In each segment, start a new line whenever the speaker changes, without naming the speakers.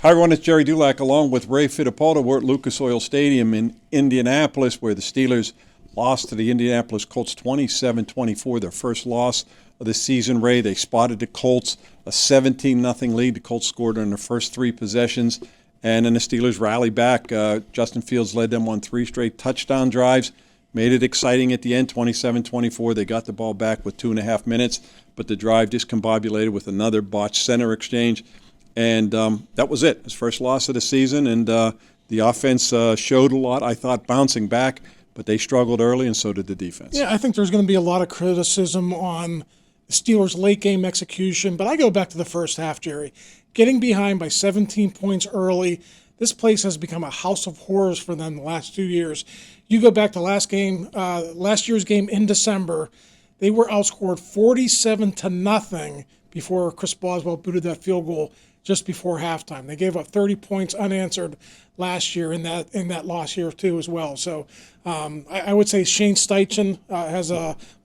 Hi, everyone. It's Gerry Dulac along with Ray Fittipaldo. We're at Lucas Oil Stadium in Indianapolis, where the Steelers lost to the Indianapolis Colts 27-24, their first loss of the season. Ray, they spotted the Colts, a 17-0 lead. The Colts scored on their first three possessions, and then the Steelers rallied back. Justin Fields led them on three straight touchdown drives, made it exciting at the end, 27-24. They got the ball back with 2.5 minutes, but the drive discombobulated with another botched center exchange. And that was it. His first loss of the season, and the offense showed a lot, I thought, bouncing back, but they struggled early, and so did the defense.
Yeah, I think there's going to be a lot of criticism on the Steelers' late-game execution, but I go back to the first half, Gerry. Getting behind by 17 points early, this place has become a house of horrors for them the last 2 years. You go back to last year's game in December, they were outscored 47-0 before Chris Boswell booted that field goal just before halftime. They gave up 30 points unanswered last year in that loss here too as well. So I would say Shane Steichen has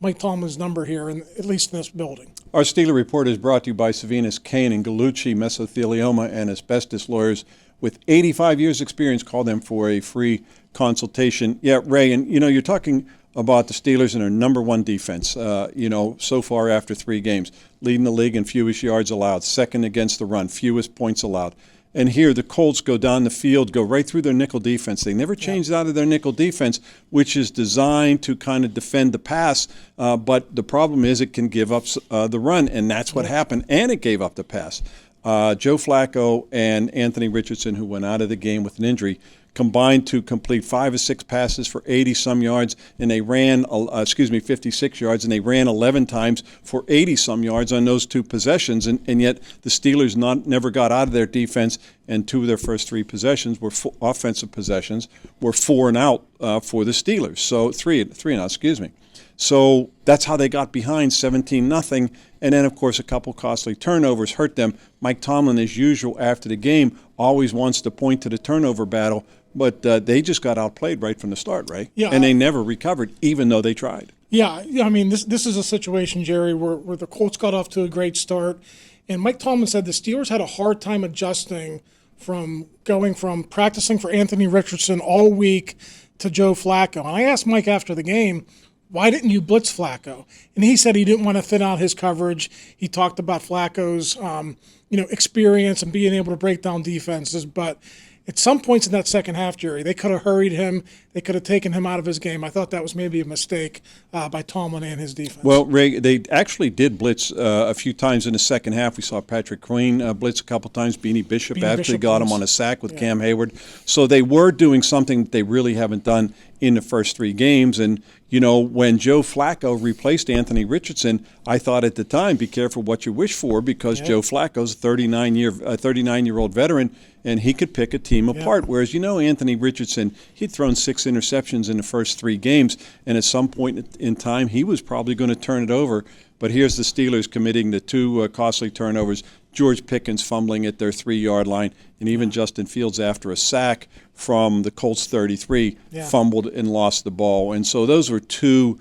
Mike Tomlin's number here, at least in this building.
Our Steeler Report is brought to you by Savinas, Kane, and Gallucci, mesothelioma and asbestos lawyers with 85 years experience. Call them for a free consultation. Yeah, Ray, and you're talking about the Steelers and their number one defense, so far after 3 games, leading the league in fewest yards allowed, second against the run, fewest points allowed. And here the Colts go down the field, go right through their nickel defense. They never changed out of their nickel defense, which is designed to kind of defend the pass, but the problem is it can give up the run, and that's what happened, and it gave up the pass. Joe Flacco and Anthony Richardson, who went out of the game with an injury, combined to complete 5 or 6 passes for 80-some yards, and they ran, 56 yards, and they ran 11 times for 80-some yards on those 2 possessions, and yet the Steelers never got out of their defense, and 2 of their first 3 possessions were offensive possessions, were 4 and out for the Steelers, so 3 and out, So that's how they got behind 17-0, and then, of course, a couple costly turnovers hurt them. Mike Tomlin, as usual, after the game, always wants to point to the turnover battle, but they just got outplayed right from the start, right?
Yeah,
and they never recovered, even though they tried.
Yeah, I mean, this is a situation, Gerry, where the Colts got off to a great start, and Mike Tomlin said the Steelers had a hard time adjusting from going from practicing for Anthony Richardson all week to Joe Flacco. And I asked Mike after the game, why didn't you blitz Flacco? And he said he didn't want to thin out his coverage. He talked about Flacco's experience and being able to break down defenses, but at some points in that second half, Gerry, they could have hurried him. They could have taken him out of his game. I thought that was maybe a mistake by Tomlin and his defense.
Well, Ray, they actually did blitz a few times in the second half. We saw Patrick Queen blitz a couple times. Beanie Bishop actually got him on a sack with Cam Hayward. So they were doing something that they really haven't done in the first 3 games. And, when Joe Flacco replaced Anthony Richardson, I thought at the time, be careful what you wish for, because Joe Flacco's a 39-year-old veteran, and he could pick a team apart. Whereas, Anthony Richardson, he'd thrown 6 interceptions in the first 3 games, and at some point in time, he was probably going to turn it over. But here's the Steelers committing the 2 costly turnovers, George Pickens fumbling at their 3-yard line, and even Justin Fields, after a sack from the Colts 33, fumbled and lost the ball. And so those were 2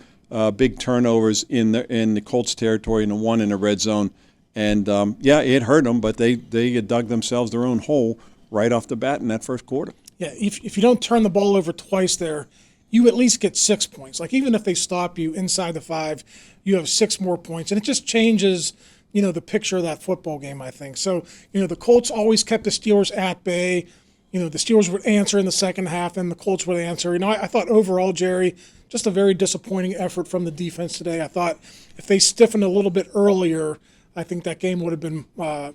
big turnovers in the Colts territory, and the 1 in the red zone. And, it hurt them, but they dug themselves their own hole right off the bat in that first quarter.
Yeah, if you don't turn the ball over twice there, you at least get 6 points. Like, even if they stop you inside the 5, you have 6 more points. And it just changes, the picture of that football game, I think. So, the Colts always kept the Steelers at bay. The Steelers would answer in the second half, and the Colts would answer. I thought overall, Gerry, just a very disappointing effort from the defense today. I thought if they stiffened a little bit earlier, I think that game would have been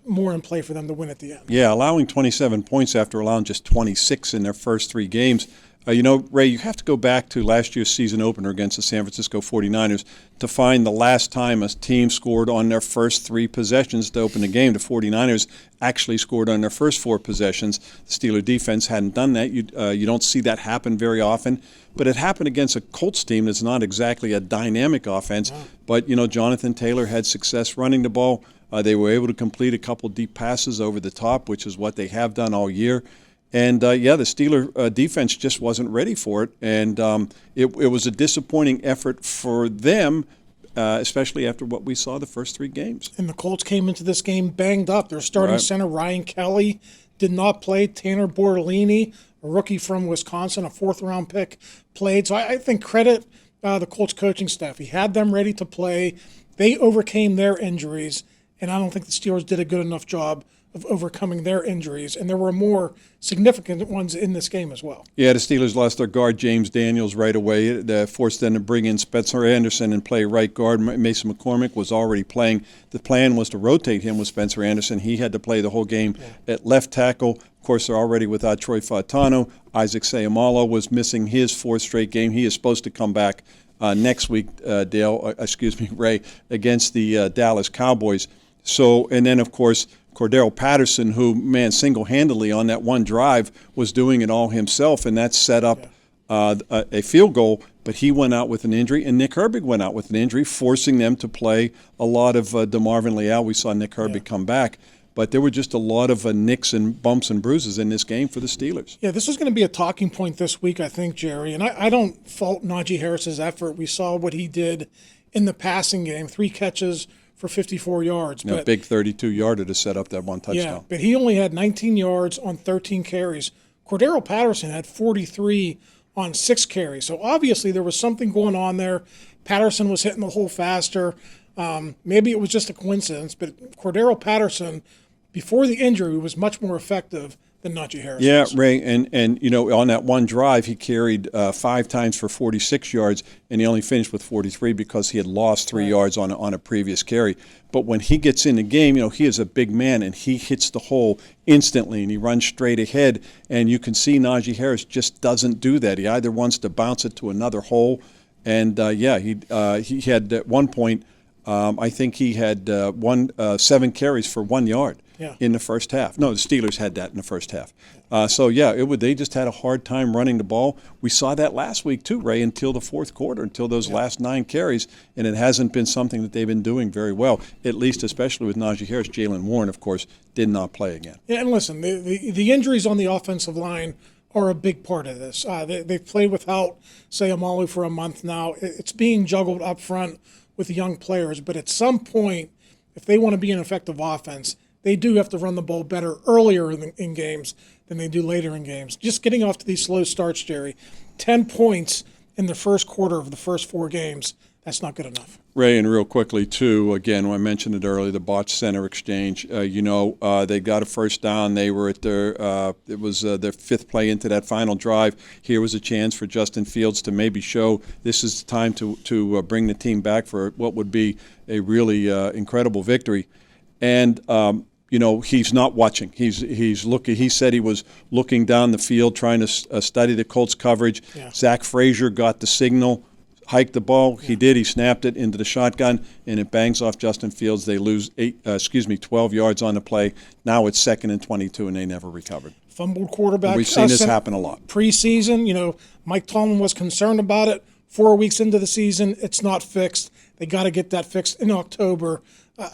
more in play for them to win at the end.
Yeah, allowing 27 points after allowing just 26 in their first 3 games. Ray, you have to go back to last year's season opener against the San Francisco 49ers to find the last time a team scored on their first 3 possessions to open the game. The 49ers actually scored on their first 4 possessions. The Steeler defense hadn't done that. You don't see that happen very often. But it happened against a Colts team that's not exactly a dynamic offense. Wow. But, Jonathan Taylor had success running the ball. They were able to complete a couple deep passes over the top, which is what they have done all year. And, the Steeler defense just wasn't ready for it. And it was a disappointing effort for them, especially after what we saw the first 3 games.
And the Colts came into this game banged up. Their starting center, Ryan Kelly, did not play. Tanner Bortolini, a rookie from Wisconsin, a 4th-round pick, played. So I think credit the Colts coaching staff. He had them ready to play. They overcame their injuries, and I don't think the Steelers did a good enough job of overcoming their injuries, and there were more significant ones in this game as well.
Yeah, the Steelers lost their guard, James Daniels, right away. That forced them to bring in Spencer Anderson and play right guard. Mason McCormick was already playing. The plan was to rotate him with Spencer Anderson. He had to play the whole game at left tackle. Of course, they're already without Troy Fautanu. Isaac Seumalo was missing his 4th straight game. He is supposed to come back next week, Ray, against the Dallas Cowboys. So, and then, of course, Cordarrelle Patterson, who, man, single-handedly on that one drive was doing it all himself, and that set up a field goal, but he went out with an injury, and Nick Herbig went out with an injury, forcing them to play a lot of DeMarvin Leal. We saw Nick Herbig come back, but there were just a lot of nicks and bumps and bruises in this game for the Steelers.
Yeah, this is going to be a talking point this week, I think, Gerry, and I don't fault Najee Harris's effort. We saw what he did in the passing game, 3 catches for 54 yards.
But big 32-yarder to set up that one touchdown.
Yeah, but he only had 19 yards on 13 carries. Cordarrelle Patterson had 43 on 6 carries. So obviously there was something going on there. Patterson was hitting the hole faster. Maybe it was just a coincidence, but Cordarrelle Patterson, before the injury, was much more effective than Najee Harris.
Yeah, Ray, and you know, on that one drive, he carried 5 times for 46 yards, and he only finished with 43 because he had lost 3 yards on a previous carry. But when he gets in the game, you know, he is a big man, and he hits the hole instantly, and he runs straight ahead, and you can see Najee Harris just doesn't do that. He either wants to bounce it to another hole, and he had at one point, I think he had 7 carries for 1 yard. In the first half. No, the Steelers had that in the first half. They just had a hard time running the ball. We saw that last week too, Ray, until the 4th quarter, until those last 9 carries, and it hasn't been something that they've been doing very well, at least especially with Najee Harris. Jalen Warren, of course, did not play again.
Yeah, and listen, the injuries on the offensive line are a big part of this. They've played without Seumalo for a month now. It's being juggled up front with the young players, but at some point, if they want to be an effective offense, they do have to run the ball better earlier in games than they do later in games. Just getting off to these slow starts, Gerry, 10 points in the first quarter of the first 4 games, that's not good enough.
Ray, and real quickly, too, again, I mentioned it earlier, the botched center exchange. They got a first down. They were at their 5th play into that final drive. Here was a chance for Justin Fields to maybe show this is the time to bring the team back for what would be a really incredible victory. And he's not watching. He's looking. He said he was looking down the field, trying to study the Colts coverage. Yeah. Zach Frazier got the signal, hiked the ball. Yeah. He did. He snapped it into the shotgun, and it bangs off Justin Fields. They lose 12 yards on the play. Now it's 2nd and 22, and they never recovered.
Fumbled quarterback.
And we've seen this happen a lot.
Preseason, Mike Tomlin was concerned about it. 4 weeks into the season, it's not fixed. They got to get that fixed in October.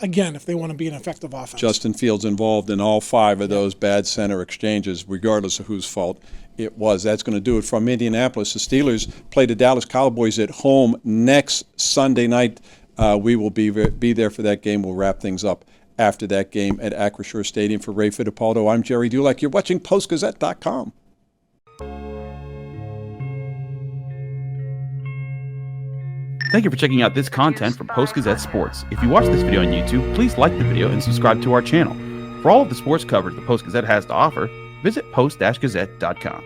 Again, if they want to be an effective offense.
Justin Fields involved in all 5 of those bad center exchanges, regardless of whose fault it was. That's going to do it from Indianapolis. The Steelers play the Dallas Cowboys at home next Sunday night. We will be there for that game. We'll wrap things up after that game at Acrisure Stadium. For Ray Fittipaldo, I'm Gerry Dulac. You're watching Post-Gazette.com.
Thank you for checking out this content from Post-Gazette Sports. If you watch this video on YouTube, please like the video and subscribe to our channel. For all of the sports coverage the Post-Gazette has to offer, visit post-gazette.com.